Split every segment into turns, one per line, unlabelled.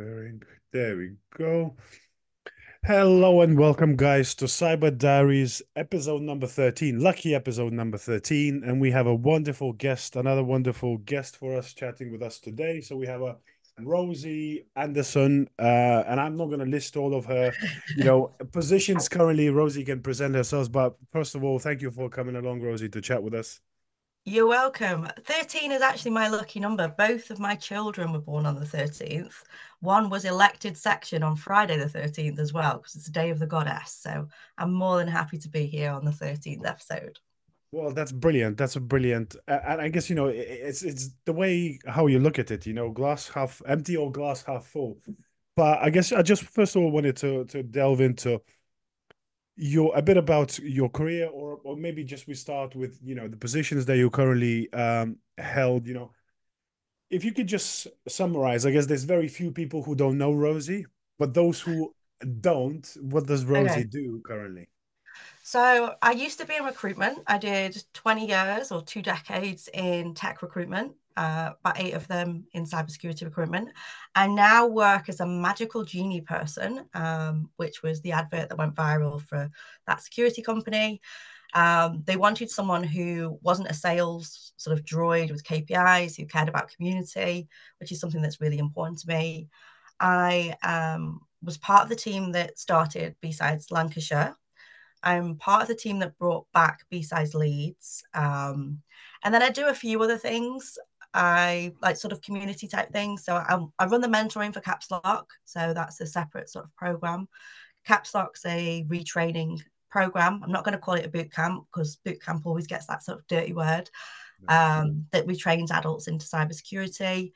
Sharing. There we go. Hello and welcome, guys, to Cyber Diaries, episode number 13. Lucky episode number 13. And we have a wonderful guest, another wonderful guest for us chatting with us today. So we have a Rosie Anderson, and I'm not going to list all of her, positions currently. Rosie can present herself, but first of all, thank you for coming along, Rosie, to chat with us.
You're welcome. 13 is actually my lucky number. Both of my children were born on the 13th. One was elected section on Friday the 13th as well, because it's the day of the goddess. So I'm more than happy to be here on the 13th episode.
Well, that's brilliant. That's a brilliant, and I guess it's the way how you look at it. Glass half empty or glass half full. But I guess I just first of all wanted to delve into your a bit about your career, or maybe just we start with the positions that you currently held. If you could just summarize, I guess there's very few people who don't know Rosie, but those who don't, what does Rosie
Okay.
do currently?
So I used to be in recruitment. I did 20 years or 2 decades in tech recruitment, about 8 of them in cybersecurity recruitment. I now work as a magical genie person, which was the advert that went viral for that security company. They wanted someone who wasn't a sales sort of droid with KPIs, who cared about community, which is something that's really important to me. I was part of the team that started B-Sides Lancashire. I'm part of the team that brought back B-Sides Leeds. And then I do a few other things. I like sort of community type things. So I run the mentoring for Caps Lock. So that's a separate sort of program. Caps Lock's a retraining program. I'm not going to call it a boot camp because boot camp always gets that sort of dirty word, that retrains adults into cybersecurity.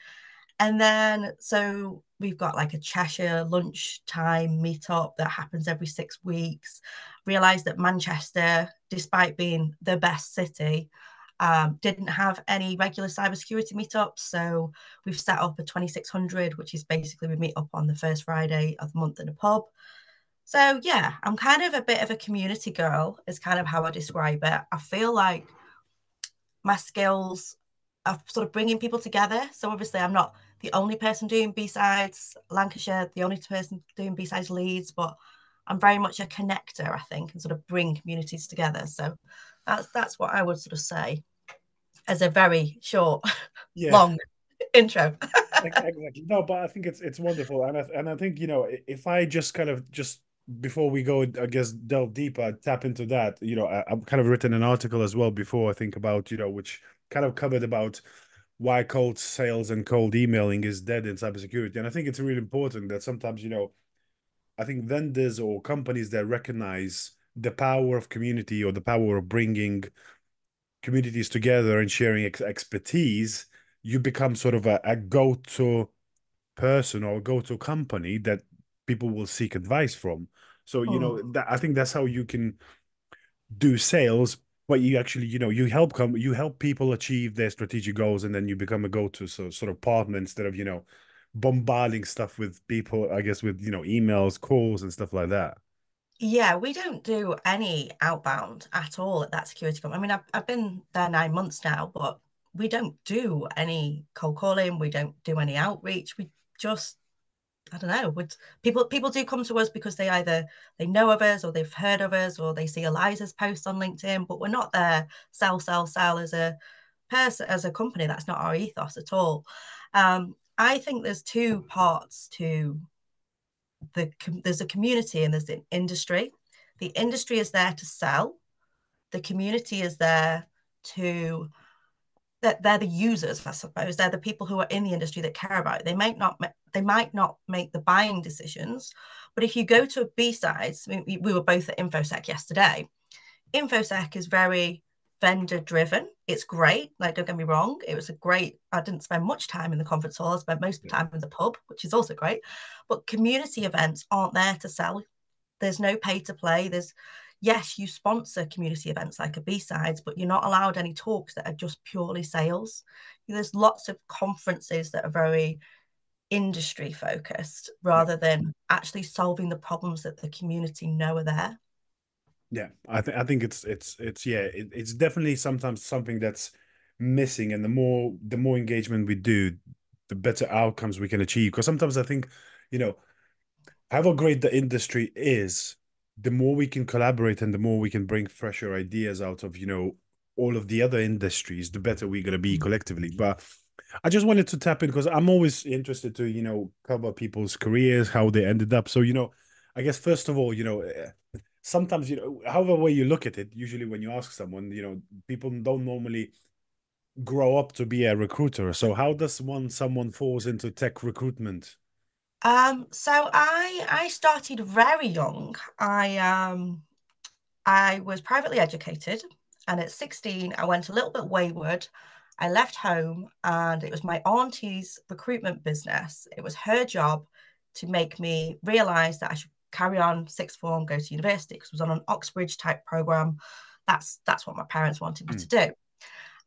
And then, so we've got like a Cheshire lunchtime meetup that happens every 6 weeks. Realised that Manchester, despite being the best city, didn't have any regular cybersecurity meetups. So we've set up a 2600, which is basically we meet up on the first Friday of the month in a pub. So yeah, I'm kind of a bit of a community girl, is kind of how I describe it. I feel like my skills are sort of bringing people together. So obviously, I'm not the only person doing B-Sides Lancashire, the only person doing B-Sides Leeds, but I'm very much a connector, I think, and sort of bring communities together. So that's what I would sort of say as a very short,
Yeah.
long intro.
Exactly. No, but I think it's wonderful, and I think if I just kind of just before we go, I guess delve deeper, tap into that. I've kind of written an article as well before I think about which kind of covered about why cold sales and cold emailing is dead in cybersecurity, and I think it's really important that sometimes I think vendors or companies that recognize the power of community or the power of bringing communities together and sharing expertise, you become sort of a go-to person or go-to company that people will seek advice from. So,
Mm.
I think that's how you can do sales, but you actually, you help people achieve their strategic goals, and then you become a go-to sort of partner instead of, bombarding stuff with people, I guess, with, emails, calls, and stuff like that.
Yeah, we don't do any outbound at all at that security company. I mean, I've been there 9 months now, but we don't do any cold calling. We don't do any outreach. We just, I don't know. Would people do come to us because they either they know of us or they've heard of us or they see Eliza's post on LinkedIn, but we're not there sell, sell, sell as a person, as a company. That's not our ethos at all. I think there's two parts to there's a community and there's an industry. The industry is there to sell. The community is there to that they're the users, I suppose. They're the people who are in the industry that care about it. They might not make the buying decisions, but if you go to a B-Sides, we were both at InfoSec yesterday. InfoSec is very vendor driven. It's great. Like, don't get me wrong. It was a great, I didn't spend much time in the conference hall. I spent most of the
Yeah.
time in the pub, which is also great. But community events aren't there to sell. There's no pay to play. Yes, you sponsor community events like a B-Sides, but you're not allowed any talks that are just purely sales. There's lots of conferences that are very industry focused
Yeah.
rather than actually solving the problems that the community know are there.
Yeah, I think it's yeah, it's definitely sometimes something that's missing, and the more engagement we do, the better outcomes we can achieve. Because sometimes I think you know, however great the industry is, the more we can collaborate and the more we can bring fresher ideas out of, all of the other industries, the better we're going to be collectively. But I just wanted to tap in because I'm always interested to, cover people's careers, how they ended up. So, I guess first of all, sometimes, however way you look at it, usually when you ask someone, people don't normally grow up to be a recruiter. So how does someone falls into tech recruitment?
So I started very young. I was privately educated, and at 16, I went a little bit wayward. I left home, and it was my auntie's recruitment business. It was her job to make me realize that I should carry on sixth form, go to university, because it was on an Oxbridge type program. That's what my parents wanted me to
Mm,
do.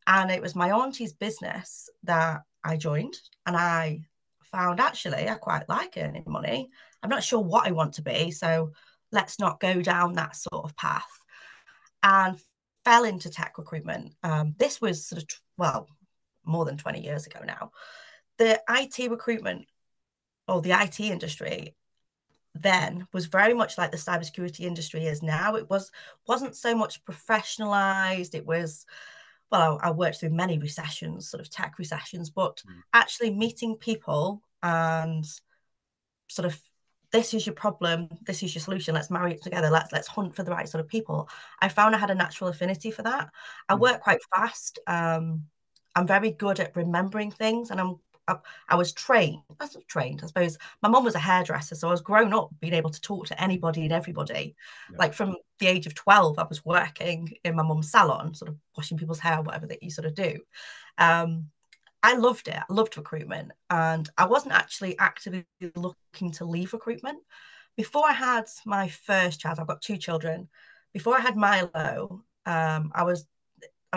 And it was my auntie's business that I joined, and I found actually I quite like earning money. I'm not sure what I want to be, so let's not go down that sort of path. And fell into tech recruitment. This was sort of, well, more than 20 years ago now. The IT recruitment, or the IT industry then, was very much like the cybersecurity industry is now. Wasn't so much professionalized. It was, well, I worked through many recessions, sort of tech recessions, but
mm,
actually meeting people and sort of, this is your problem, this is your solution, let's marry it together, let's hunt for the right sort of people. I found I had a natural affinity for that. I
mm,
work quite fast. I'm very good at remembering things, and I was trained. I was trained, I suppose. My mum was a hairdresser, so I was grown up being able to talk to anybody and everybody.
yeah.
Like from the age of 12, I was working in my mum's salon, sort of washing people's hair, whatever that you sort of do. Um, I loved it. I loved recruitment. And I wasn't actually actively looking to leave recruitment. Before I had my first child, I've got two children. Before I had Milo, I was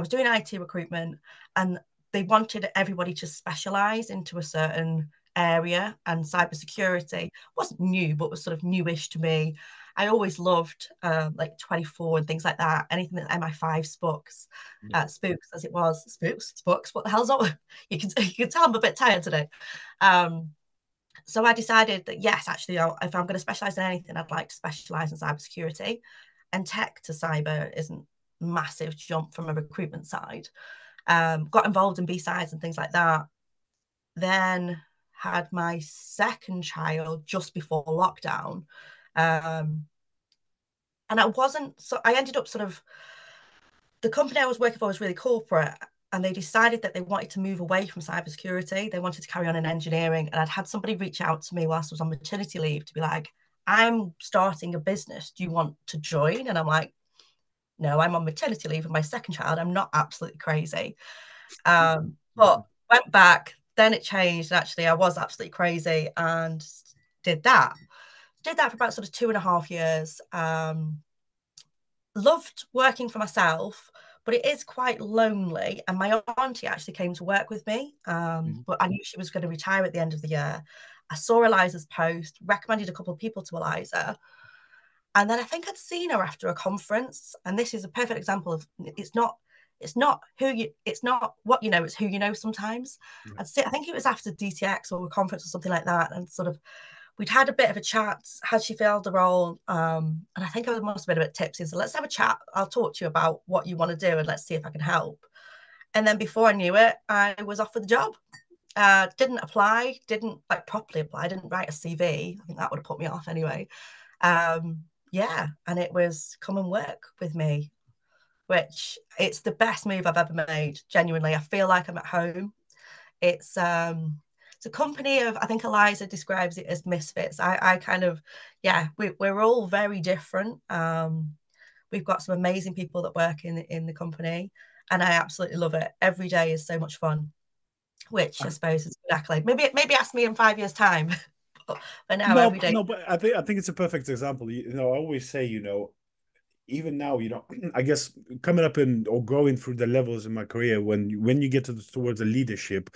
doing IT recruitment, and they wanted everybody to specialize into a certain area, and cybersecurity wasn't new, but was sort of newish to me. I always loved like 24 and things like that. Anything that MI5
Yeah.
spooks as it was, spooks. What the hell's up? You can tell I'm a bit tired today. Um, so I decided that yes, actually, if I'm going to specialize in anything, I'd like to specialize in cybersecurity, and tech to cyber isn't a massive jump from a recruitment side. Got involved in B-sides and things like that. Then had my second child just before lockdown. Um, and I ended up sort of, the company I was working for was really corporate, and they decided that they wanted to move away from cybersecurity. They wanted to carry on in engineering. And I'd had somebody reach out to me whilst I was on maternity leave to be like, I'm starting a business. Do you want to join? And I'm like, no, I'm on maternity leave with my second child. I'm not absolutely crazy. But went back, then it changed. Actually, I was absolutely crazy and did that. Did that for about sort of 2.5 years. Loved working for myself, but it is quite lonely. And my auntie actually came to work with me,
Mhm.
but I knew she was going to retire at the end of the year. I saw Eliza's post, recommended a couple of people to Eliza, and then I think I'd seen her after a conference. And this is a perfect example of, it's not what you know, it's who you know sometimes.
Yeah.
I think it was after DTX or a conference or something like that. And sort of, we'd had a bit of a chat. Had she filled the role? And I think I must have been a bit tipsy. So let's have a chat. I'll talk to you about what you want to do, and let's see if I can help. And then before I knew it, I was offered the job. Didn't apply, didn't like properly apply, didn't write a CV. I think that would have put me off anyway. Yeah, and it was come and work with me, which it's the best move I've ever made. Genuinely, I feel like I'm at home. It's a company of, I think Eliza describes it as misfits. I kind of, yeah, we're all very different. We've got some amazing people that work in the company, and I absolutely love it. Every day is so much fun, which I suppose is an accolade. Maybe ask me in 5 years' time. But now
No,
every day.
no, but I think it's a perfect example. I always say, even now, I guess coming up in or going through the levels in my career, when you get towards the leadership,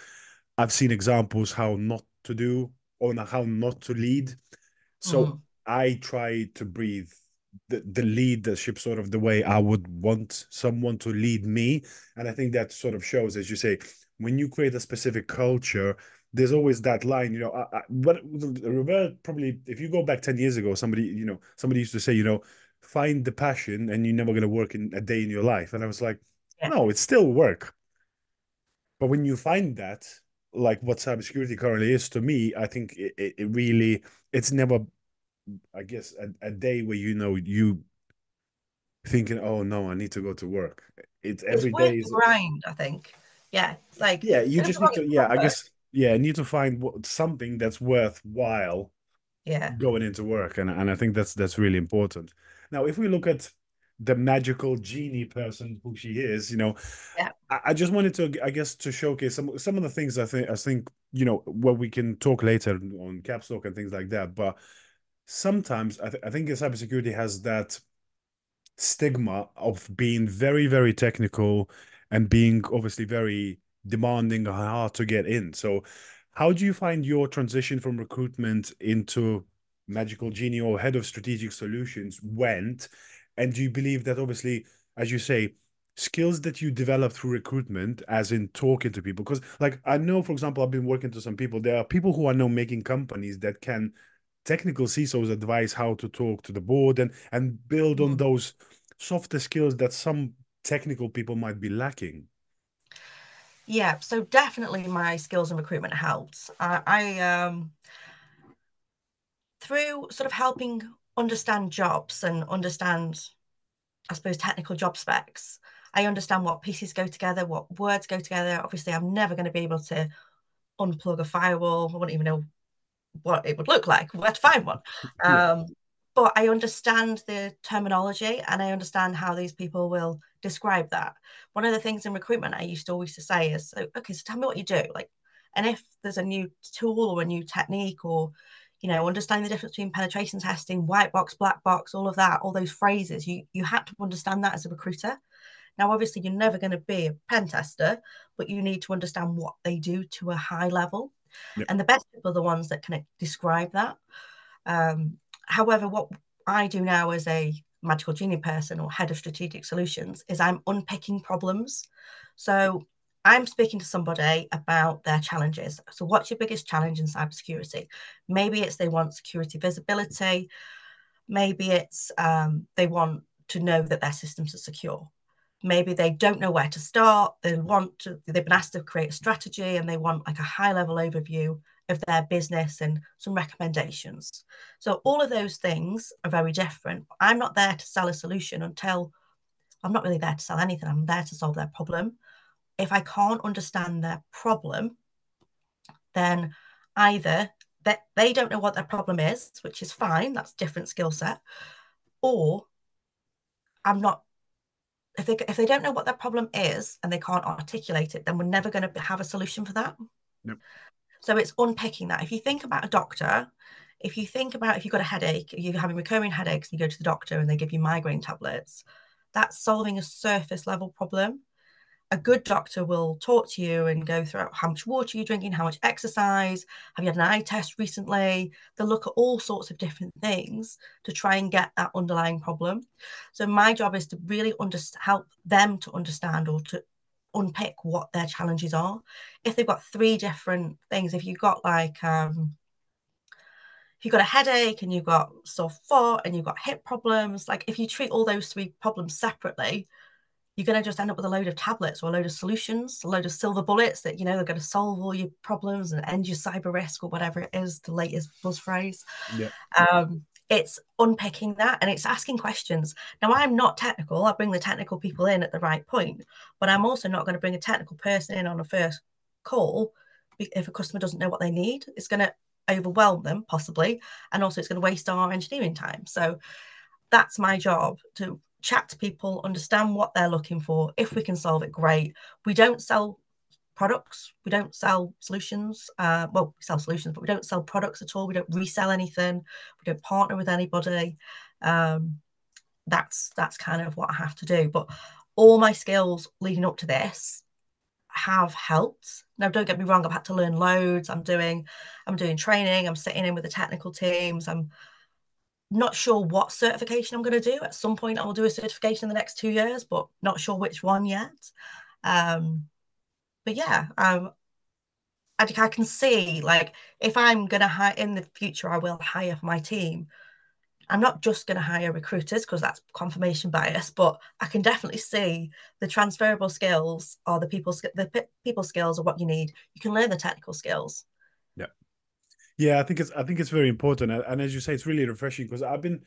I've seen examples how not to do or how not to lead. So
Mm,
I try to breathe the leadership sort of the way I would want someone to lead me. And I think that sort of shows, as you say, when you create a specific culture, there's always that line, but Robert, probably if you go back 10 years ago, somebody used to say, find the passion and you're never going to work in a day in your life. And I was like,
Yeah.
no, it's still work. But when you find that, like what cybersecurity currently is to me, I think it really, it's never, I guess, a day where, you thinking, oh no, I need to go to work. It's
It's
every
worth
day
the
is,
grind, I think. Yeah, like
yeah, you
don't get
just
me wrong,
need to,
it's
yeah,
hard
I
work.
guess, yeah, need to find something that's worthwhile
Yeah.
going into work, and I think that's really important. Now, if we look at the magical genie person who she is,
Yeah.
I just wanted to, I guess, to showcase some of the things I think where we can talk later on Caps Talk and things like that. But sometimes I think cybersecurity has that stigma of being very, very technical and being obviously very demanding and hard to get in. So, how do you find your transition from recruitment into Magical Genie or head of strategic solutions went? And do you believe that, obviously, as you say, skills that you develop through recruitment, as in talking to people? Because, like, I know, for example, I've been working to some people, there are people who are now making companies that can technical CISOs advise how to talk to the board and build on
Mm.
those softer skills that some technical people might be lacking.
Yeah, so definitely my skills in recruitment helped. I through sort of helping understand jobs and understand, I suppose, technical job specs. I understand what pieces go together, what words go together. Obviously, I'm never going to be able to unplug a firewall. I wouldn't even know what it would look like, where to find one.
Yeah.
Um, but I understand the terminology and I understand how these people will describe that. One of the things in recruitment I used to always to say is, so, okay, so tell me what you do. Like, and if there's a new tool or a new technique or, understanding the difference between penetration testing, white box, black box, all of that, all those phrases, you had to understand that as a recruiter. Now, obviously, you're never going to be a pen tester, but you need to understand what they do to a high level.
Yeah.
And the best people are the ones that can describe that. However, what I do now as a magical genie person or head of strategic solutions is I'm unpicking problems. So I'm speaking to somebody about their challenges. So, what's your biggest challenge in cybersecurity? Maybe it's they want security visibility. Maybe it's they want to know that their systems are secure. Maybe they don't know where to start. They've been asked to create a strategy and they want like a high level overview of their business and some recommendations. So all of those things are very different. I'm not there to sell a solution until I'm not really there to sell anything. I'm there to solve their problem. If I can't understand their problem, then either that they don't know what their problem is, which is fine, that's a different skill set, or I'm not if they don't know what their problem is and they can't articulate it, then we're never going to have a solution for that.
Yep.
So it's unpicking that. If you think about a doctor, if you think about if you've got a headache, you're having recurring headaches, and you go to the doctor and they give you migraine tablets, that's solving a surface level problem. A good doctor will talk to you and go through how much water you're drinking, how much exercise, have you had an eye test recently? They'll look at all sorts of different things to try and get that underlying problem. So my job is to really help them to understand or to unpick what their challenges are. If they've got three different things, if you've got if you've got a headache and you've got sore foot and you've got hip problems, like if you treat all those three problems separately, you're going to just end up with a load of tablets or a load of solutions, a load of silver bullets that, they're going to solve all your problems and end your cyber risk or whatever it is, the latest buzz phrase.
Yeah.
It's unpicking that and it's asking questions. Now, I'm not technical. I bring the technical people in at the right point, but I'm also not going to bring a technical person in on a first call if a customer doesn't know what they need. It's going to overwhelm them, possibly, and also it's going to waste our engineering time. So that's my job, to chat to people, understand what they're looking for. If we can solve it, great. We don't sell products, we don't sell solutions. Well, we sell solutions, but we don't sell products at all. We don't resell anything. We don't partner with anybody. That's kind of what I have to do. But all my skills leading up to this have helped. Now, don't get me wrong, I've had to learn loads. I'm doing training. I'm sitting in with the technical teams. I'm not sure what certification I'm going to do. At some point, I'll do a certification in the next 2 years, but not sure which one yet. But yeah, I can see, like, if I'm going to hire in the future, I will hire for my team. I'm not just going to hire recruiters because that's confirmation bias, but I can definitely see the transferable skills or the people skills are what you need. You can learn the technical skills.
Yeah. Yeah, I think it's very important. And as you say, it's really refreshing because I've been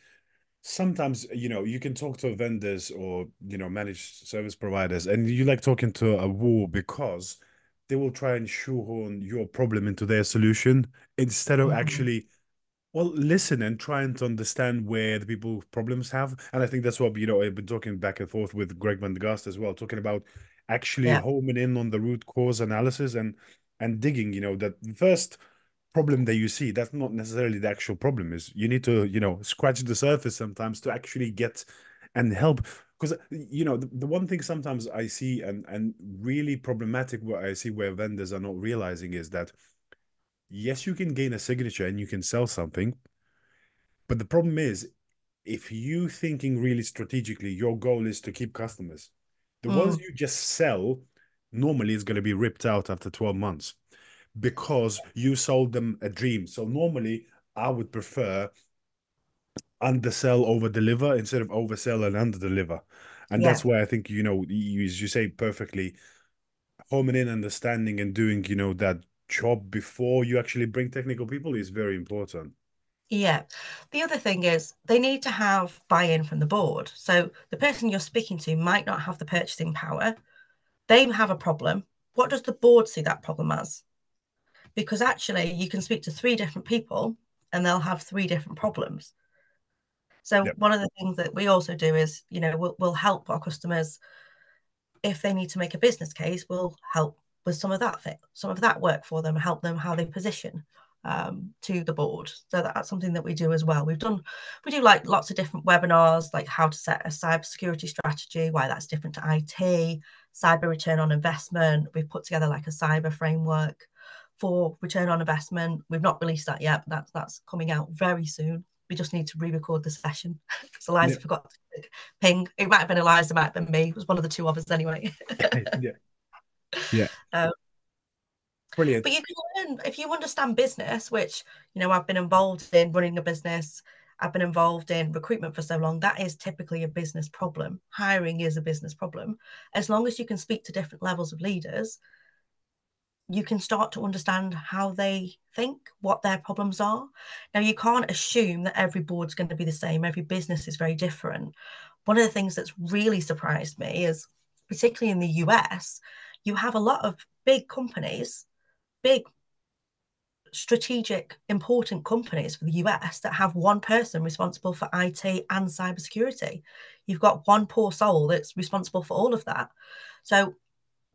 sometimes, you can talk to vendors or, managed service providers, and you like talking to a wall because they will try and shoehorn your problem into their solution instead of
Mhm.
actually, well, listen and trying to understand where the people problems have. And I think that's what, I've been talking back and forth with Greg Van der Gast as well, talking about actually
Yeah,
homing in on the root cause analysis and digging, that first problem that you see, that's not necessarily the actual problem. Is you need to, scratch the surface sometimes to actually get and help. Because the one thing sometimes I see and really problematic what I see where vendors are not realizing is that yes, you can gain a signature and you can sell something, but the problem is if you thinking really strategically, your goal is to keep customers. The ones
mm,
you just sell normally is going to be ripped out after 12 months because you sold them a dream. So normally I would prefer undersell, over deliver instead of oversell and under deliver. And
yeah.
that's why I think, as you say perfectly, homing in, understanding and doing, that job before you actually bring technical people is very important.
Yeah. The other thing is they need to have buy-in from the board. So the person you're speaking to might not have the purchasing power. They have a problem. What does the board see that problem as? Because actually, you can speak to three different people and they'll have three different problems. So
Yep.
one of the things that we also do is, we'll help our customers if they need to make a business case. We'll help with some of that work for them, help them how they position to the board. So that's something that we do as well. We do like lots of different webinars, like how to set a cybersecurity strategy, why that's different to IT, cyber return on investment. We've put together like a cyber framework for return on investment. We've not released that yet, but that's coming out very soon. We just need to re-record the session because
Yeah.
Eliza forgot to ping. It might have been Eliza, it might have been me. It was one of the two of us anyway.
Yeah. Yeah.
um, but
Brilliant.
you can learn if you understand business, which I've been involved in running a business. I've been involved in recruitment for so long. That is typically a business problem. Hiring is a business problem. As long as you can speak to different levels of leaders, you can start to understand how they think, what their problems are. Now, you can't assume that every board's going to be the same. Every business is very different. One of the things that's really surprised me is, particularly in the US, you have a lot of big companies, big strategic, important companies for the US that have one person responsible for IT and cybersecurity. You've got one poor soul that's responsible for all of that. So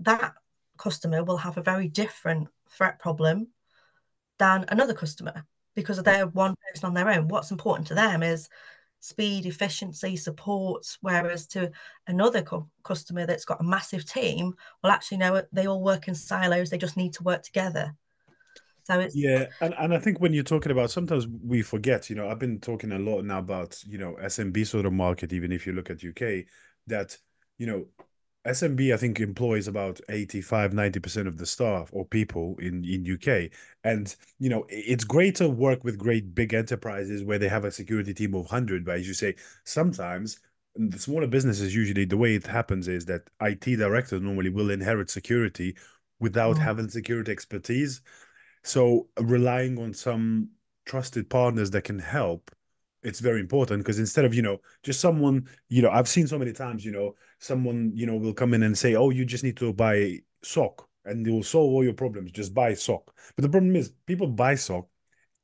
that customer will have a very different threat problem than another customer because they're one person on their own. What's important to them is speed, efficiency, support, whereas to another customer that's got a massive team, well, actually, no, they all work in silos. They just need to work together. So it's,
Yeah, and I think when you're talking about, sometimes we forget, I've been talking a lot now about, SMB sort of market, even if you look at UK, that, you know, SMB, I think, employs about 85-90% of the staff or people in UK. And, it's great to work with great big enterprises where they have a security team of 100. But as you say, sometimes the smaller businesses, usually the way it happens is that IT directors normally will inherit security without
mm,
having security expertise. So relying on some trusted partners that can help, it's very important because instead of, just someone, I've seen so many times, someone, will come in and say, oh, you just need to buy sock and it will solve all your problems. Just buy sock. But the problem is people buy sock.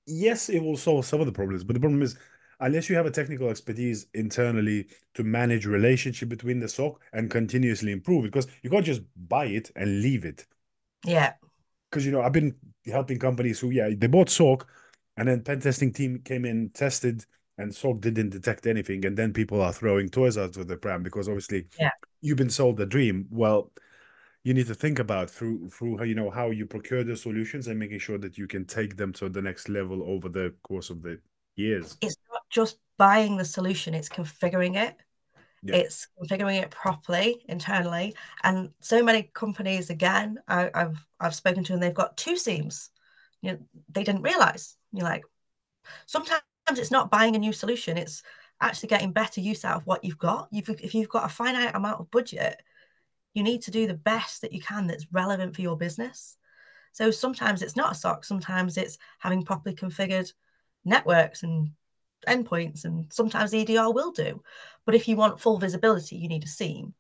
Yes, it will solve some of the problems, but the problem is unless you have a technical expertise internally to manage relationship between the sock and continuously improve it, because you can't just buy it and leave it.
yeah,
Because I've been helping companies who, yeah, they bought SOC, and then pen testing team came in, tested, and SOC didn't detect anything, and then people are throwing toys out of the pram because obviously
yeah.
you've been sold a dream. Well, you need to think about through how how you procure the solutions and making sure that you can take them to the next level over the course of the years.
It's not just buying the solution, it's configuring it.
Yeah.
It's configuring it properly internally. And so many companies, again, I've spoken to, and they've got two seams. You know, they didn't realize. You're like, sometimes it's not buying a new solution, it's actually getting better use out of what you've got. If you've got a finite amount of budget, you need to do the best that you can that's relevant for your business. So sometimes it's not a SOC, sometimes it's having properly configured networks and endpoints, and sometimes EDR will do. But if you want full visibility, you need a SIEM.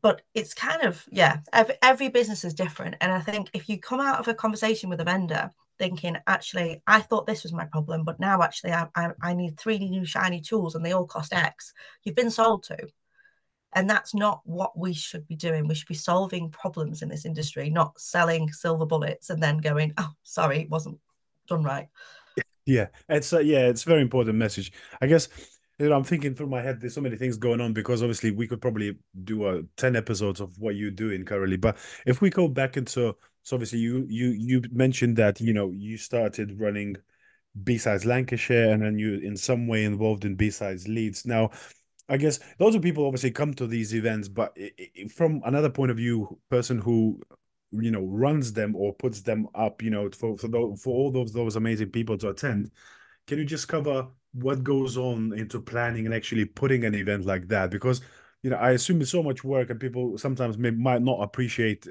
But it's kind of, yeah, every business is different. And I think if you come out of a conversation with a vendor thinking, actually, I thought this was my problem, but now actually I need 3 new shiny tools and they all cost X, you've been sold to. And that's not what we should be doing. We should be solving problems in this industry, not selling silver bullets and then going, oh, sorry, it wasn't done right.
Yeah, it's a very important message. I guess I'm thinking through my head. There's so many things going on because obviously we could probably do 10 episodes of what you're doing currently. But if we go back into, so obviously you mentioned that you started running B-Sides Lancashire, and then you in some way involved in B-Sides Leeds. Now, I guess lots of people obviously come to these events, but from another point of view, person who runs them or puts them up, for all those amazing people to attend, can you just cover what goes on into planning and actually putting an event like that? Because I assume it's so much work, and people sometimes might not appreciate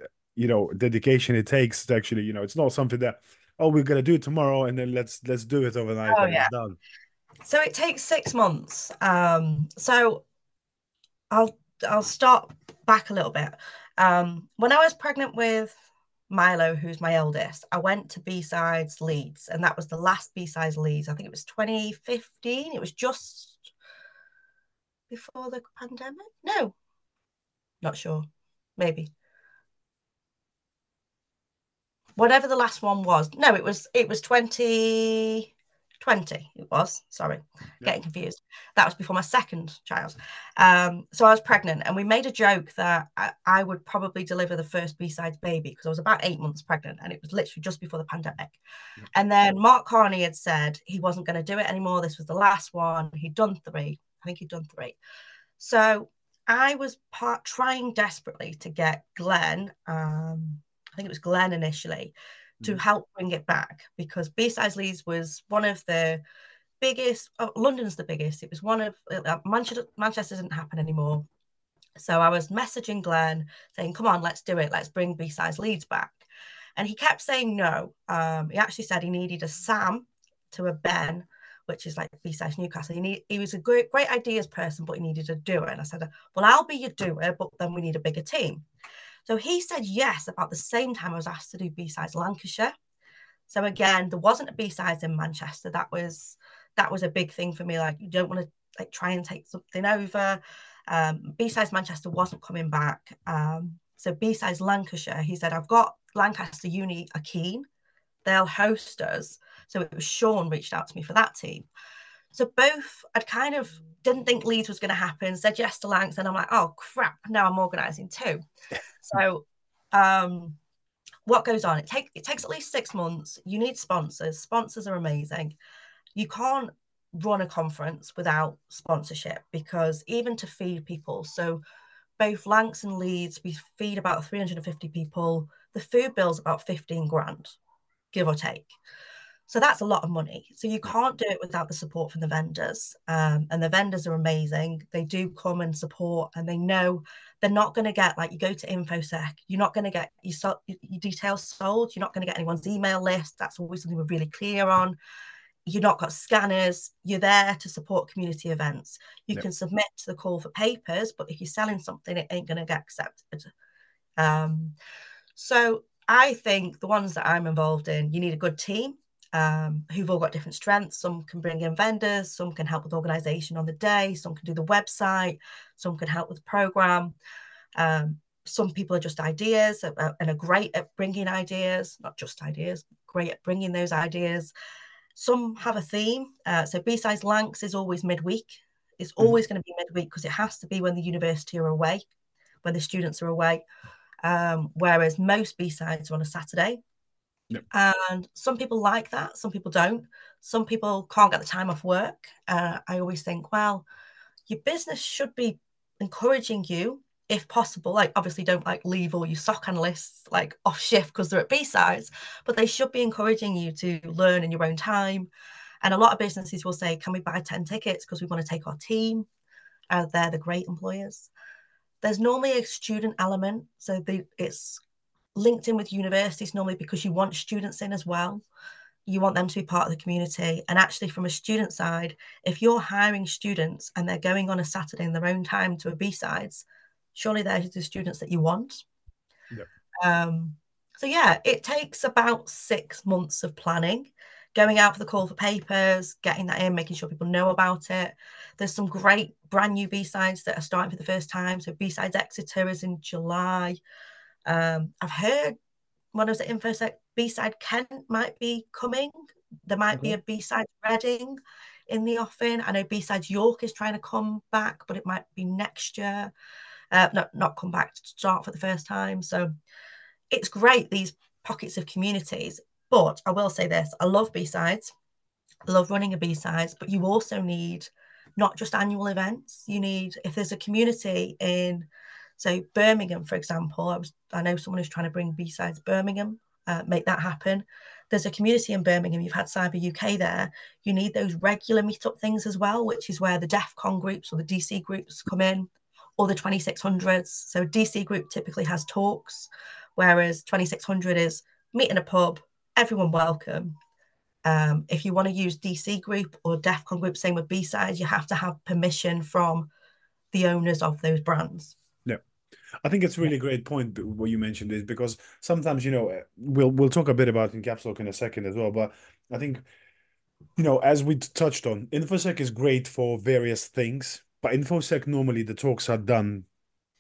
dedication it takes to actually it's not something that, oh, we're gonna do it tomorrow and then let's do it overnight
Oh,
and it's
yeah.
done.
So it takes 6 months. So I'll I'll start back a little bit. When I was pregnant with Milo, who's my eldest, I went to B-Sides Leeds, and that was the last B-Sides Leeds. I think it was 2015. It was just before the pandemic. No, not sure. Maybe. Whatever the last one was. No, it was 2020. It was, sorry,
Yeah.
getting confused. That was before my second child. So I was pregnant, and we made a joke that I would probably deliver the first B-Sides baby because I was about 8 months pregnant, and it was literally just before the pandemic.
Yeah.
And then Mark Carney had said he wasn't going to do it anymore. This was the last one. He'd done 3. I think he'd done 3. So I was trying desperately to get Glenn, I think it was Glenn initially, to
Mhm.
help bring it back, because B-Sides Leeds was one of the biggest. Oh, London's the biggest. It was one of Manchester didn't happen anymore. So I was messaging Glenn saying, come on, let's do it. Let's bring B-Sides Leeds back. And he kept saying no. He actually said he needed a Sam to a Ben, which is like B-Sides Newcastle. He was a great ideas person, but he needed a doer. And I said, well, I'll be your doer, but then we need a bigger team. So he said yes about the same time I was asked to do B-Sides Lancashire. So again, there wasn't a B-Sides in Manchester. That was a big thing for me. Like, you don't want to like try and take something over. B-Sides Manchester wasn't coming back. So B-Sides Lancashire, he said, I've got Lancaster Uni are keen. They'll host us. So it was Sean reached out to me for that team. So both, I'd kind of didn't think Leeds was going to happen, said yes to Lancs, and I'm like, oh crap, now I'm organising 2. So what goes on? It takes at least 6 months. You need sponsors. Sponsors are amazing. You can't run a conference without sponsorship, because even to feed people, so both Lancs and Leeds, we feed about 350 people. The food bill's about 15 grand, give or take. So that's a lot of money. So you
Yeah.
can't do it without the support from the vendors. And the vendors are amazing. They do come and support, and they know they're not going to get, like, you go to InfoSec, you're not going to get your details sold. You're not going to get anyone's email list. That's always something we're really clear on. You're not got scanners. You're there to support community events. You
Yeah.
can submit to the call for papers, but if you're selling something, it ain't going to get accepted. So I think the ones that I'm involved in, you need a good team, who've all got different strengths. Some can bring in vendors, some can help with organization on the day, some can do the website, some can help with the program. Some people are just ideas and are great at bringing ideas, not just ideas, great at bringing those ideas. Some have a theme. So B-Sides Lancs is always midweek. It's
Mhm.
always going to be midweek because it has to be when the university are away, when the students are away. Whereas most B-Sides are on a Saturday.
Yeah.
And some people like that, some people don't. Some people can't get the time off work. I always think, well, your business should be encouraging you, if possible. Like, obviously, don't like leave all your SOC analysts like off shift because they're at B-sides, but they should be encouraging you to learn in your own time. And a lot of businesses will say, can we buy 10 tickets because we want to take our team? They're the great employers. There's normally a student element. So it's linked in with universities normally because you want students in as well. You want them to be part of the community. And actually, from a student side, if you're hiring students and they're going on a Saturday in their own time to a B-sides, surely they're the students that you want.
Yep.
Um, so yeah, it takes about 6 months of planning, going out for the call for papers, getting that in, making sure people know about it. There's some great brand new B-sides that are starting for the first time. So B-sides Exeter is in July. I've heard when I was at InfoSec, B-side Kent might be coming. There might be
Okay.
a B-side Reading in the offing. I know B-side York is trying to come back, but it might be next year. Not come back to start for the first time. So it's great, these pockets of communities. But I will say this, I love B-sides. I love running a B-sides, but you also need not just annual events. You need, if there's a community in, so Birmingham, for example, I know someone who's trying to bring B-sides Birmingham, make that happen. There's a community in Birmingham. You've had Cyber UK there. You need those regular meetup things as well, which is where the DEF CON groups or the DC groups come in, or the 2600s. So DC group typically has talks, whereas 2600 is meet in a pub, everyone welcome. If you want to use DC group or DEF CON group, same with B-sides, you have to have permission from the owners of those brands.
Yeah. I think it's a really great point what you mentioned is because sometimes, we'll talk a bit about Encapsulate in a second as well, but I think, as we touched on, InfoSec is great for various things, but InfoSec normally the talks are done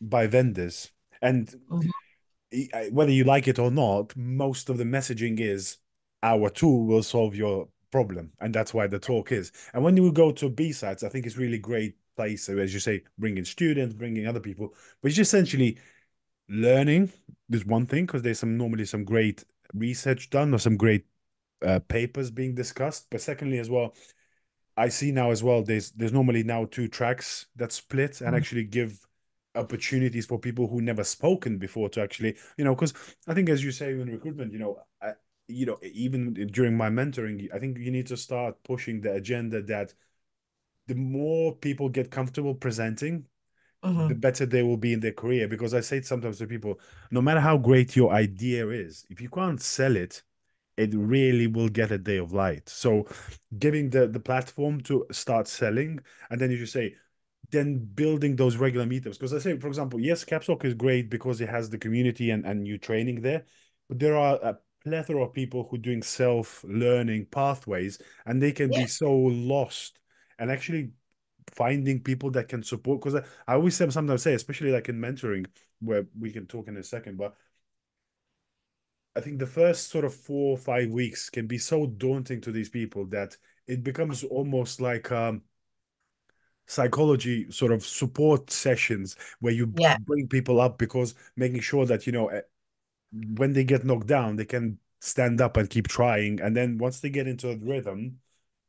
by vendors. And
Mhm.
whether you like it or not, most of the messaging is our tool will solve your problem, and that's why the talk is. And when you go to B-sides, I think it's really great place, so as you say, bringing students, bringing other people, but it's essentially learning is one thing because there's normally some great research done or some great papers being discussed. But secondly, as well, I see now as well, there's normally now two tracks that split and actually give opportunities for people who never spoken before to actually, because I think as you say in recruitment, even during my mentoring, I think you need to start pushing the agenda that the more people get comfortable presenting, the
Mhm.
better they will be in their career. Because I say it sometimes to people, no matter how great your idea is, if you can't sell it, it really will get a day of light. So giving the platform to start selling, and then you just say, then building those regular meetups. Because I say, for example, yes, Capstock is great because it has the community and you training there, but there are a plethora of people who doing self-learning pathways, and they can
Yeah.
be so lost. And actually finding people that can support, because I always sometimes say, especially like in mentoring, where we can talk in a second, but I think the first sort of 4 or 5 weeks can be so daunting to these people that it becomes almost like psychology sort of support sessions where you
Yeah.
bring people up because making sure that, when they get knocked down, they can stand up and keep trying. And then once they get into a rhythm,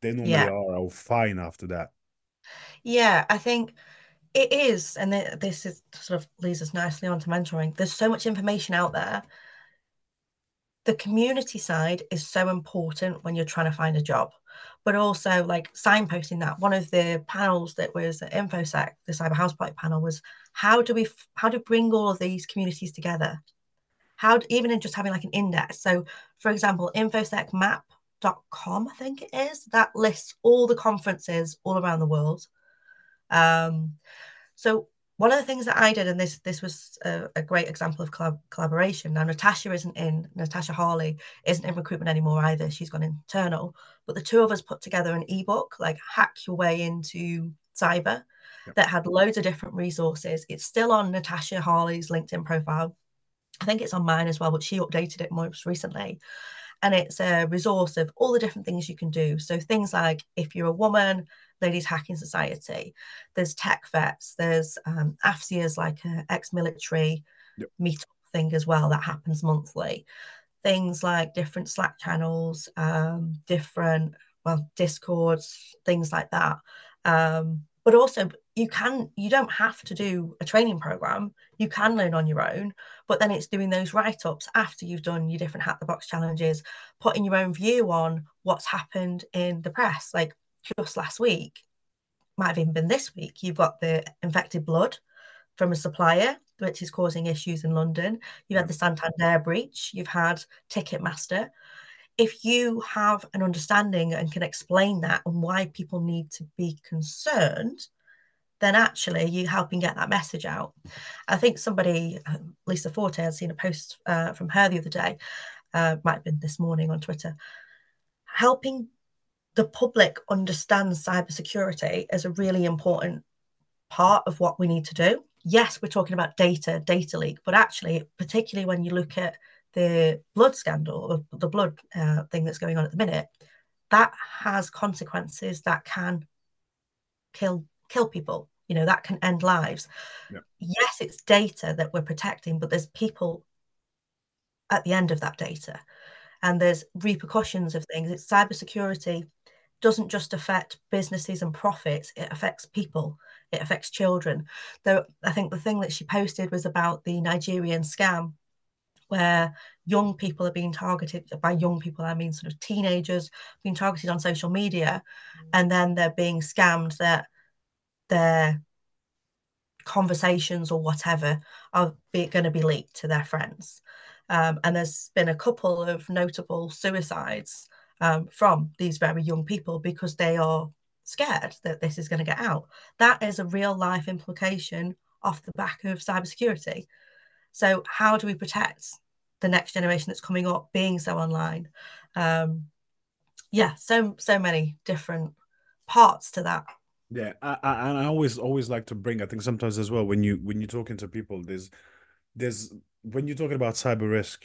they normally
Yeah.
are fine after that.
Yeah. I think it is. And this is sort of leads us nicely on to mentoring. There's so much information out there. The community side is so important when you're trying to find a job, but also like signposting that. One of the panels that was at InfoSec, the Cyber Houseplate panel, was how to bring all of these communities together. Even in just having like an index. So, for example, infosecmap.com, I think it is, that lists all the conferences all around the world. Um, so one of the things that I did, and this was a great example of collaboration. Now, Natasha Harley isn't in recruitment anymore either. She's gone internal. But the two of us put together an ebook, like Hack Your Way into Cyber,
Yep.
that had loads of different resources. It's still on Natasha Harley's LinkedIn profile. I think it's on mine as well, but she updated it most recently. And it's a resource of all the different things you can do. So things like if you're a woman, Ladies Hacking Society, there's tech vets, there's AFCIA's like an ex-military
Yep.
meetup thing as well that happens monthly. Things like different Slack channels, different, well, Discords, things like that. But also, you don't have to do a training program. You can learn on your own, but then it's doing those write-ups after you've done your different hack the box challenges, putting your own view on what's happened in the press. Like just last week, might have even been this week, you've got the infected blood from a supplier, which is causing issues in London. You've
Yeah.
had the Santander breach. You've had Ticketmaster. If you have an understanding and can explain that and why people need to be concerned, then actually you're helping get that message out. I think somebody, Lisa Forte, had seen a post from her the other day, might have been this morning on Twitter, helping the public understand cybersecurity is a really important part of what we need to do. Yes, we're talking about data leak, but actually, particularly when you look at the blood scandal, or the blood thing that's going on at the minute, that has consequences that can kill people. You know, that can end lives.
Yeah.
Yes, it's data that we're protecting, but there's people at the end of that data, and there's repercussions of things. It's cybersecurity doesn't just affect businesses and profits, it affects people, it affects children. Though I think the thing that she posted was about the Nigerian scam where young people are being targeted. By young people, I mean sort of teenagers being targeted on social media, and then they're being scammed that their conversations or whatever are going to be leaked to their friends. And there's been a couple of notable suicides from these very young people because they are scared that this is going to get out. That is a real life implication off the back of cybersecurity. So, how do we protect the next generation that's coming up being so online? Yeah, so many different parts to that.
Yeah, and I always like to bring. I think sometimes as well when you're talking to people, there's when you're talking about cyber risk,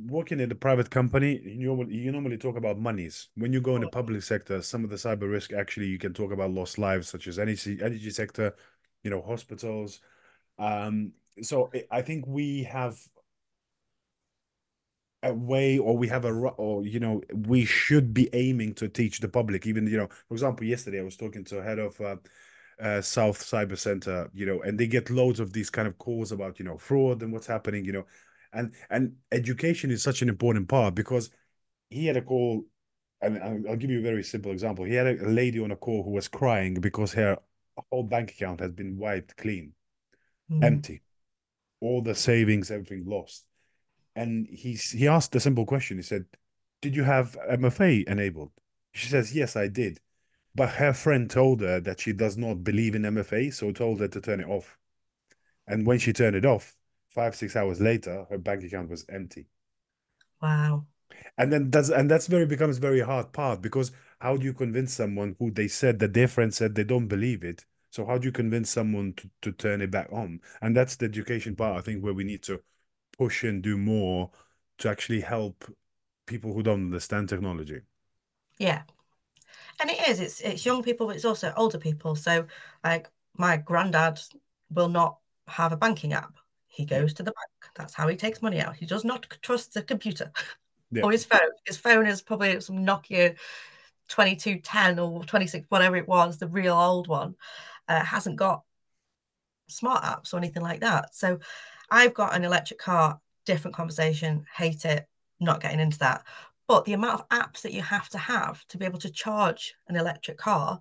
working in a private company, you normally talk about monies. When you go in the public sector, some of the cyber risk actually you can talk about lost lives, such as energy sector, hospitals. So I think we have a way, or we have or we should be aiming to teach the public. Even for example, yesterday I was talking to a head of South Cyber Center, and they get loads of these kind of calls about fraud and what's happening, and education is such an important part because he had a call, and I'll give you a very simple example. He had a lady on a call who was crying because her whole bank account has been wiped clean,
Mm.
empty, all the savings, everything lost. And he asked a simple question. He said, "Did you have MFA enabled?" She says, "Yes, I did." But her friend told her that she does not believe in MFA, so told her to turn it off. And when she turned it off, 5, 6 hours later, her bank account was empty.
Wow.
And then that's very becomes very hard part, because how do you convince someone who they said that their friend said they don't believe it? So how do you convince someone to turn it back on? And that's the education part, I think, where we need to push and do more to actually help people who don't understand technology.
Yeah. And it is, it's young people, but it's also older people. So like my granddad will not have a banking app. He
Yeah.
goes to the bank. That's how he takes money out. He does not trust the computer
Yeah.
or his phone. His phone is probably some Nokia 2210 or 26, whatever it was, the real old one. Hasn't got smart apps or anything like that. So I've got an electric car, different conversation, hate it, not getting into that. But the amount of apps that you have to be able to charge an electric car,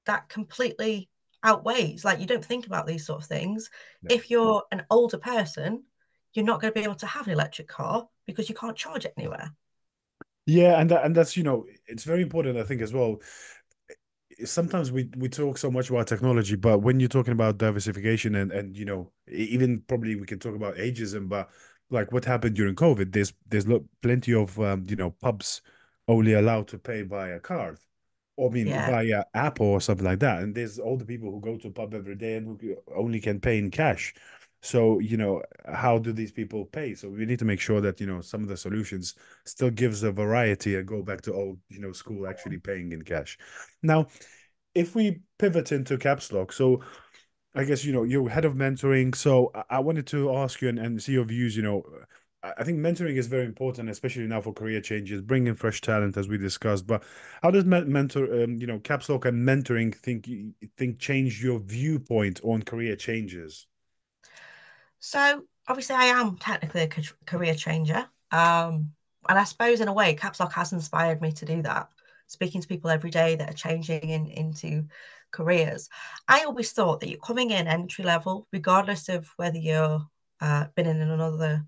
that completely outweighs. Like you don't think about these sort of things.
Yeah.
If you're an older person, you're not going to be able to have an electric car because you can't charge it anywhere.
Yeah, and that's it's very important, I think, as well. Sometimes we talk so much about technology, but when you're talking about diversification and even probably we can talk about ageism, but like what happened during COVID, there's plenty of pubs only allowed to pay via card, or I mean
Yeah,
via app or something like that, and there's all the people who go to a pub every day and who only can pay in cash. So how do these people pay? So we need to make sure that some of the solutions still gives a variety and go back to old school, actually paying in cash. Now, if we pivot into Caps Lock, so I guess you're head of mentoring. So I wanted to ask you and see your views. I think mentoring is very important, especially now for career changes, bringing fresh talent as we discussed. But how does mentor, Caps Lock and mentoring think change your viewpoint on career changes?
So obviously, I am technically a career changer, and I suppose in a way, Caps Lock has inspired me to do that. Speaking to people every day that are changing into careers, I always thought that you're coming in entry level, regardless of whether you're been in another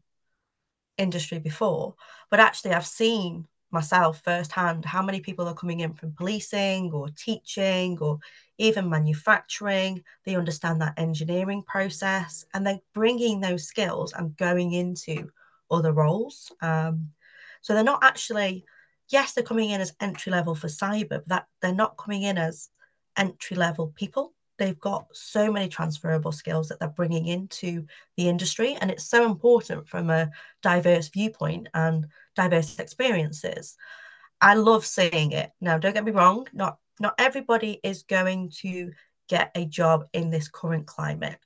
industry before, but actually I've seen myself firsthand how many people are coming in from policing or teaching or even manufacturing. They understand that engineering process and they're bringing those skills and going into other roles. So they're not actually, yes, they're coming in as entry level for cyber, but that they're not coming in as entry level people. They've got so many transferable skills that they're bringing into the industry. And it's so important from a diverse viewpoint and diverse experiences. I love seeing it. Now, don't get me wrong, not everybody is going to get a job in this current climate.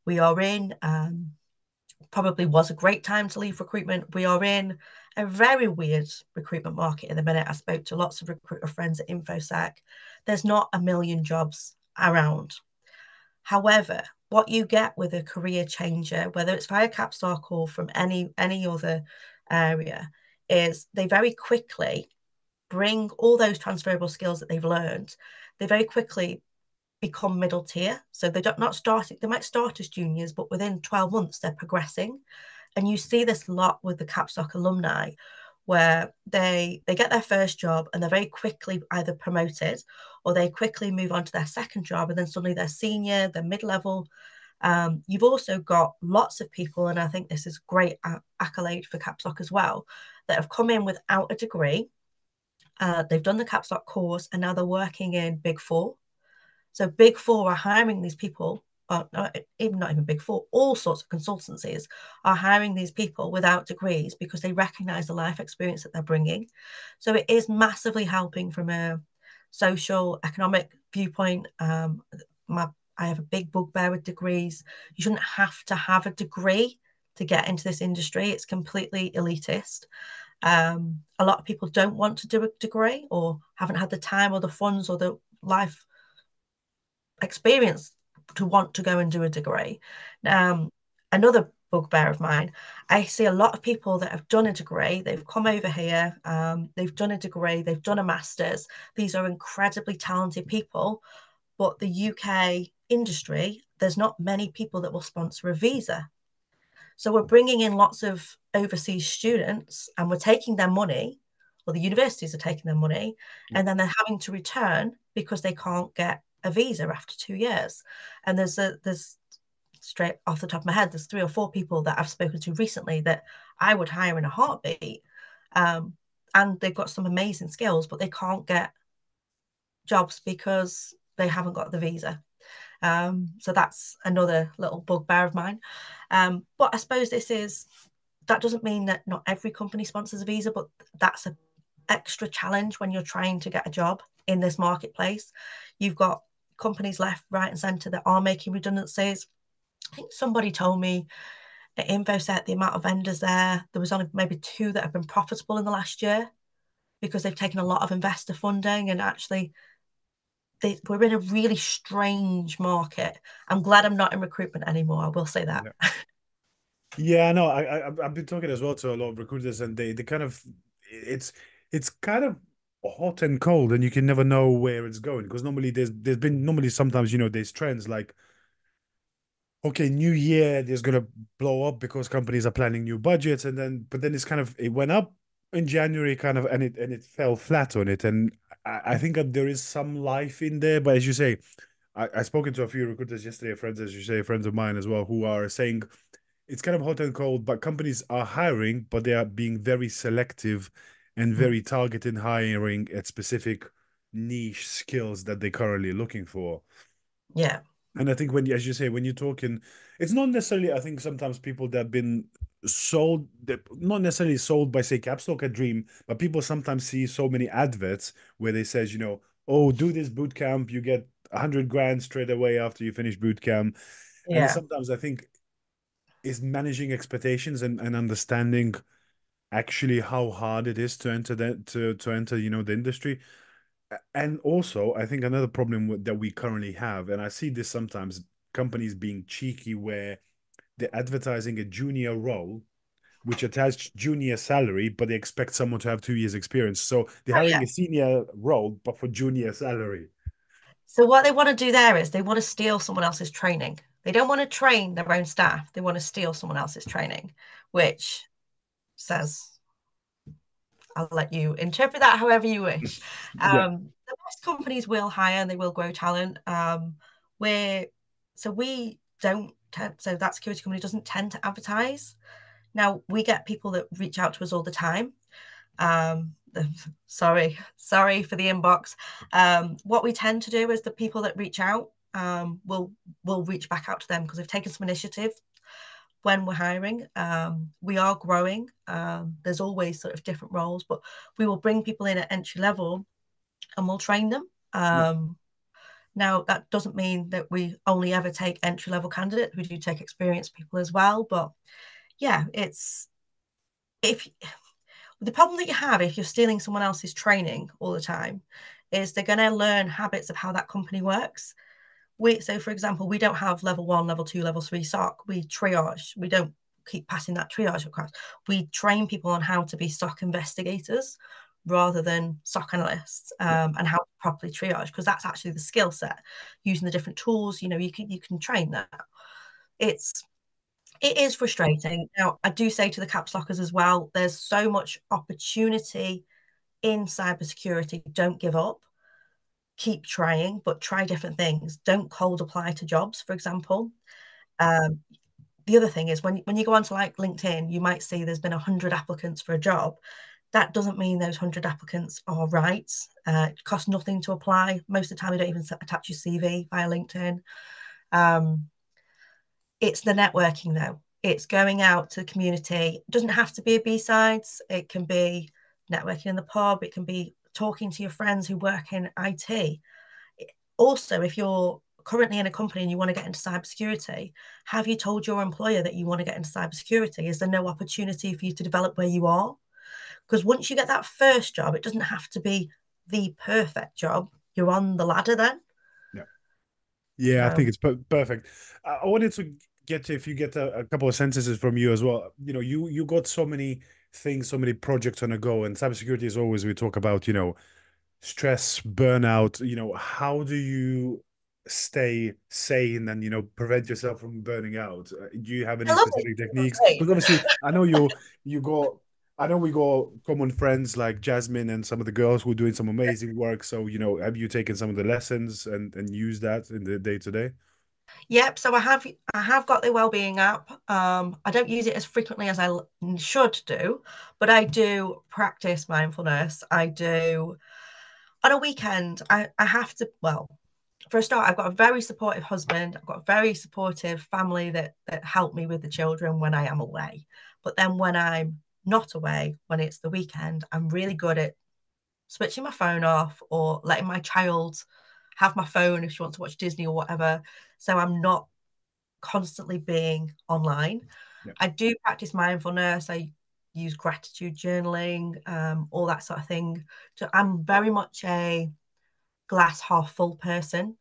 We are in probably was a great time to leave recruitment. We are in a very weird recruitment market in the minute. I spoke to lots of recruiter friends at InfoSec. There's not a million jobs around. However, what you get with a career changer, whether it's via Caps Lock or from any other area, is they very quickly bring all those transferable skills that they've learned. They very quickly become middle tier. So they don't not starting, they might start as juniors, but within 12 months they're progressing. And you see this a lot with the Caps Lock alumni, where they get their first job and they're very quickly either promoted or they quickly move on to their second job and then suddenly they're senior, they're mid-level. You've also got lots of people, and I think this is great accolade for Caps Lock as well, that have come in without a degree. They've done the Caps Lock course and now they're working in Big Four. So Big Four are hiring these people, even not even Big Four, all sorts of consultancies are hiring these people without degrees because they recognize the life experience that they're bringing. So it is massively helping from a social, economic viewpoint. I have a big bugbear with degrees. You shouldn't have to have a degree to get into this industry. It's completely elitist. A lot of people don't want to do a degree or haven't had the time or the funds or the life experience to want to go and do a degree. Another bugbear of mine, I see a lot of people that have done a degree, they've come over here, they've done a degree, they've done a master's. These are incredibly talented people, but the UK industry, there's not many people that will sponsor a visa. So we're bringing in lots of overseas students and we're taking their money, or the universities are taking their money, and then they're having to return because they can't get a visa after 2 years. And there's straight off the top of my head, there's 3 or 4 people that I've spoken to recently that I would hire in a heartbeat. And they've got some amazing skills, but they can't get jobs because they haven't got the visa. So that's another little bugbear of mine. But I suppose that doesn't mean that not every company sponsors a visa, but that's an extra challenge when you're trying to get a job in this marketplace. You've got companies left, right, and centre that are making redundancies. I think somebody told me at InfoSec the amount of vendors there was only maybe 2 that have been profitable in the last year because they've taken a lot of investor funding and actually we're in a really strange market. I'm glad I'm not in recruitment anymore. I will say that.
Yeah. Yeah, no, I've been talking as well to a lot of recruiters, and they kind of it's kind of hot and cold, and you can never know where it's going because normally there's been normally sometimes there's trends like okay, new year there's gonna blow up because companies are planning new budgets, and then but then it went up in January kind of and it fell flat on it, and I think that there is some life in there, but as you say, I spoken to a few recruiters yesterday, friends as you say, friends of mine as well, who are saying it's kind of hot and cold, but companies are hiring, but they are being very selective and very targeted hiring at specific niche skills that they're currently looking for.
Yeah.
And I think as you say, when you're talking, it's not necessarily, I think sometimes people that have been sold, not necessarily sold by, say, Caps Lock a dream, but people sometimes see so many adverts where they says, oh, do this boot camp, you get 100 grand straight away after you finish boot camp. And
Yeah.
sometimes I think is managing expectations and understanding actually how hard it is to enter to enter, the industry. And also, I think another problem that we currently have, and I see this sometimes, companies being cheeky where they're advertising a junior role which attached junior salary, but they expect someone to have 2 years experience. So they're
Oh,
hiring
yeah.
a senior role, but for junior salary.
So what they want to do there is they want to steal someone else's training. They don't want to train their own staff. They want to steal someone else's training, which says, I'll let you interpret that however you wish.
Yeah.
The best companies will hire and they will grow talent. We're so we don't so that security company doesn't tend to advertise. Now we get people that reach out to us all the time. Um, sorry for the inbox. What we tend to do is the people that reach out will reach back out to them because they've taken some initiative when we're hiring. We are growing. There's always sort of different roles, but we will bring people in at entry level and we'll train them.
Yeah.
Now, that doesn't mean that we only ever take entry level candidates. We do take experienced people as well. But yeah, it's if the problem that you have if you're stealing someone else's training all the time is they're going to learn habits of how that company works. So for example, we don't have level 1, level 2, level 3 SOC. We triage. We don't keep passing that triage across. We train people on how to be SOC investigators rather than SOC analysts,
Yeah.
and how to properly triage, because that's actually the skill set. Using the different tools, you can train that. It is frustrating. Now, I do say to the caps lockers as well, there's so much opportunity in cybersecurity. Don't give up. Keep trying, but try different things. Don't cold apply to jobs, for example. Um, the other thing is when you go onto like LinkedIn, you might see there's been 100 applicants for a job. That doesn't mean those 100 applicants are right. It costs nothing to apply. Most of the time, you don't even attach your CV via LinkedIn. Um, it's the networking, though. It's going out to the community. It doesn't have to be a B-sides. It can be networking in the pub. It can be talking to your friends who work in IT. Also, if you're currently in a company and you want to get into cybersecurity, have you told your employer that you want to get into cybersecurity? Is there no opportunity for you to develop where you are? Because once you get that first job, it doesn't have to be the perfect job. You're on the ladder then.
Yeah. Yeah, I think
So,
it's perfect. I wanted to get to, if you get a couple of sentences from you as well. You got so many things, so many projects on the go, and cybersecurity is always, we talk about, stress, burnout. How do you stay sane and, prevent yourself from burning out? Do you have
I
any
love it.
specific techniques?
Great.
Because obviously, you got, I know we got common friends like Jasmine and some of the girls who are doing some amazing work. So, have you taken some of the lessons and used that in the day to day?
Yep. So I have got the wellbeing app. I don't use it as frequently as I should do, but I do practice mindfulness. I do on a weekend. I have to. Well, for a start, I've got a very supportive husband. I've got a very supportive family that help me with the children when I am away. But then when I'm not away, when it's the weekend, I'm really good at switching my phone off or letting my child have my phone if she wants to watch Disney or whatever. So I'm not constantly being online.
Yeah.
I do practice mindfulness. I use gratitude journaling, all that sort of thing. So I'm very much a glass half full person.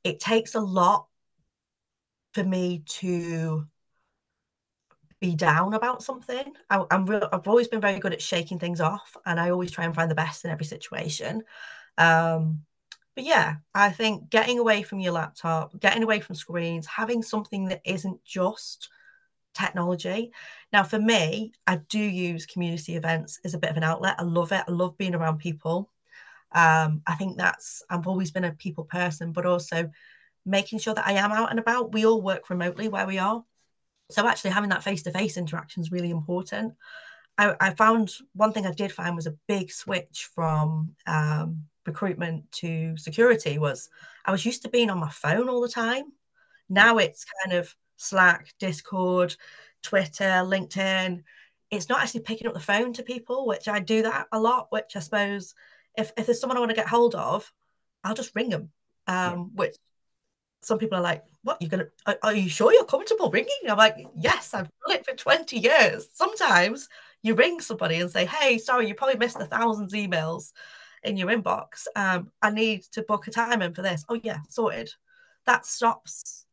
It takes a lot for me to be down about something. I've always been very good at shaking things off, and I always try and find the best in every situation. Um, but yeah, I think getting away from your laptop, getting away from screens, having something that isn't just technology. Now, for me, I do use community events as a bit of an outlet. I love it. I love being around people. I think I've always been a people person, but also making sure that I am out and about. We all work remotely where we are. So actually having that face-to-face interaction is really important. I found one thing I did find was a big switch from recruitment to security was I was used to being on my phone all the time.
Yeah.
Now it's kind of Slack, Discord, Twitter, LinkedIn. It's not actually picking up the phone to people, which I do that a lot, which I suppose if there's someone I want to get hold of, I'll just ring them,
Yeah.
which some people are like, what, you're gonna are you sure you're comfortable ringing? I'm like, yes, I've done it for 20 years. Sometimes you ring somebody and say, hey, sorry, you probably missed 1,000 emails in your inbox. I need to book a time in for this. Oh yeah, sorted. That stops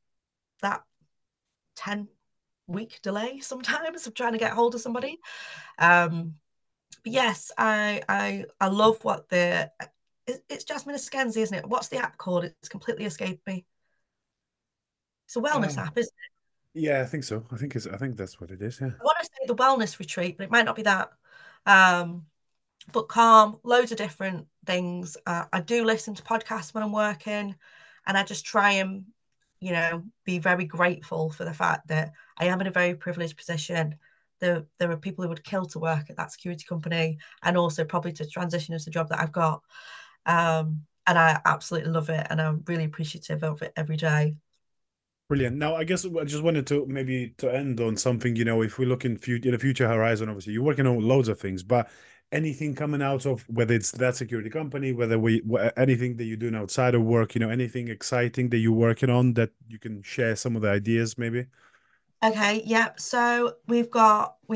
that 10-week delay sometimes of trying to get hold of somebody. But yes, I love what it's Jasmine Askenzie, isn't it? What's the app called? It's completely escaped me. It's a wellness
Uh,
app, isn't it?
yeah, I think so. I think that's what it is. Yeah.
I want to say the wellness retreat, but it might not be that. Um, but Calm, loads of different things. I do listen to podcasts when I'm working, and I just try and, be very grateful for the fact that I am in a very privileged position. There are people who would kill to work at that security company, and also probably to transition into the job that I've got. And I absolutely love it, and I'm really appreciative of it every day.
Brilliant. Now, I guess I just wanted to maybe to end on something, if we look in the future horizon, obviously you're working on loads of things, but anything coming out of whether it's that security company, whether anything that you're doing outside of work, anything exciting that you're working on that you can share some of the ideas maybe?
Okay, yeah. So we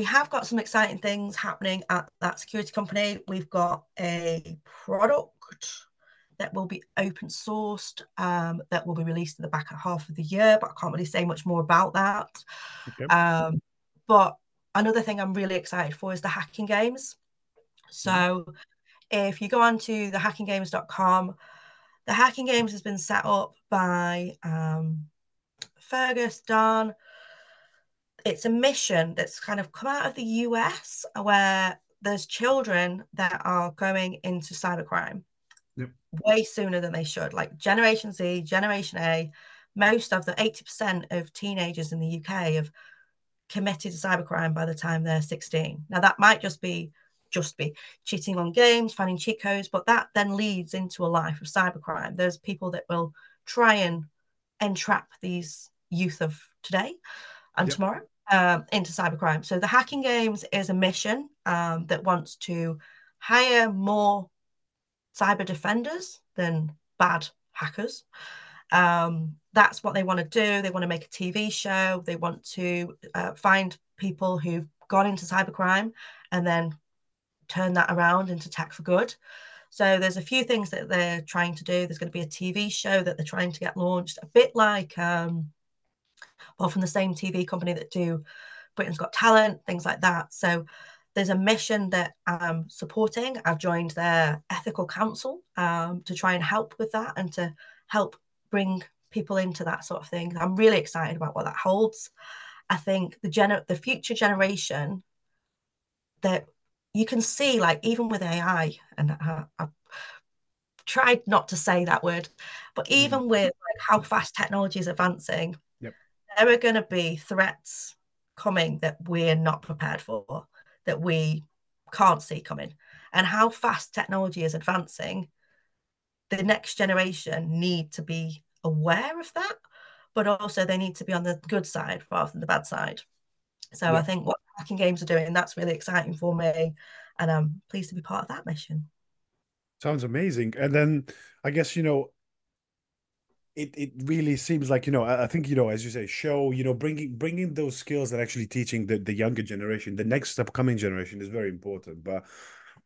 have got some exciting things happening at that security company. We've got a product that will be open sourced, that will be released in the back half of the year, but I can't really say much more about that.
Okay.
Um, but another thing I'm really excited for is the hacking games.
Mhm.
So if you go on to thehackinggames.com, the hacking games has been set up by Fergus Dunn. It's a mission that's kind of come out of the US where there's children that are going into cybercrime
Yep.
way sooner than they should. Like Generation Z, Generation A, most of the 80% of teenagers in the UK have committed cybercrime by the time they're 16. Now that might just be cheating on games, finding cheat codes, but that then leads into a life of cybercrime. There's people that will try and entrap these youth of today and
Yep.
tomorrow into cybercrime. So the hacking games is a mission that wants to hire more cyber defenders than bad hackers. That's what they want to do. They want to make a TV show. They want to find people who've gone into cybercrime and then turn that around into tech for good. So there's a few things that they're trying to do. There's going to be a TV show that they're trying to get launched, a bit like, well, from the same TV company that do Britain's Got Talent, things like that. So there's a mission that I'm supporting. I've joined their ethical council to try and help with that and to help bring people into that sort of thing. I'm really excited about what that holds. I think the future generation that you can see, like even with AI, and I've tried not to say that word, but
Mhm.
even with like how fast technology is advancing,
Yep.
there are going to be threats coming that we're not prepared for, that we can't see coming. And how fast technology is advancing, the next generation need to be aware of that, but also they need to be on the good side rather than the bad side. So I
Yep.
think what hacking games are doing, that's really exciting for me. And I'm pleased to be part of that mission.
Sounds amazing. And then I guess, it really seems like, I think, as you say, show, bringing those skills and actually teaching the younger generation, the next upcoming generation is very important. But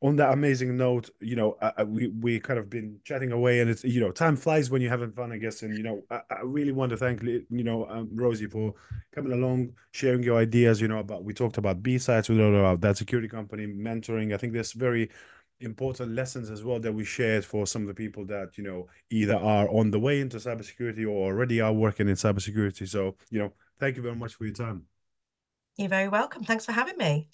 on that amazing note, we kind of been chatting away, and it's, time flies when you're having fun, I guess. And, I really want to thank, Rosie, for coming along, sharing your ideas, we talked about B-sides, we talked about that security company, mentoring. I think there's very important lessons as well that we shared for some of the people that, either are on the way into cybersecurity or already are working in cybersecurity. So, thank you very much for your time.
You're very welcome. Thanks for having me.